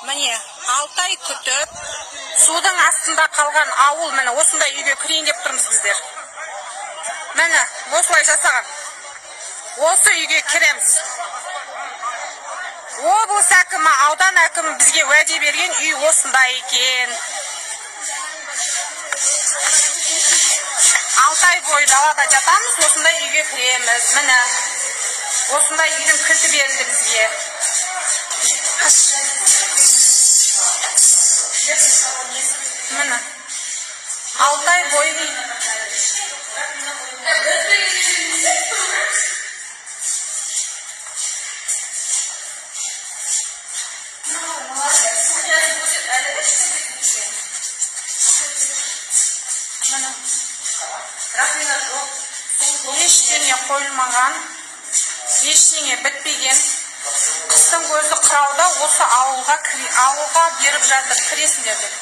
Міне 6 ай күтіп, судың астында қалған ауыл міне осындай үйге кірейін деп тұрмыз біздер. Міне осылай жасаған. Осы үйге кіреміз. Облыс әкімі, аудан әкімі бізге уәде берген үй осындай екен. 6 ай бойы далада жатамыз, осындай үйге кіреміз. Міне осындай үйдің кілті берілді бізге. Міне 6 ай бойы ештеңе қойылмаған, ештеңе бітпеген. Қыстың көзі қырауда осы ауылға беріп жатыр, кіресіңдер деп.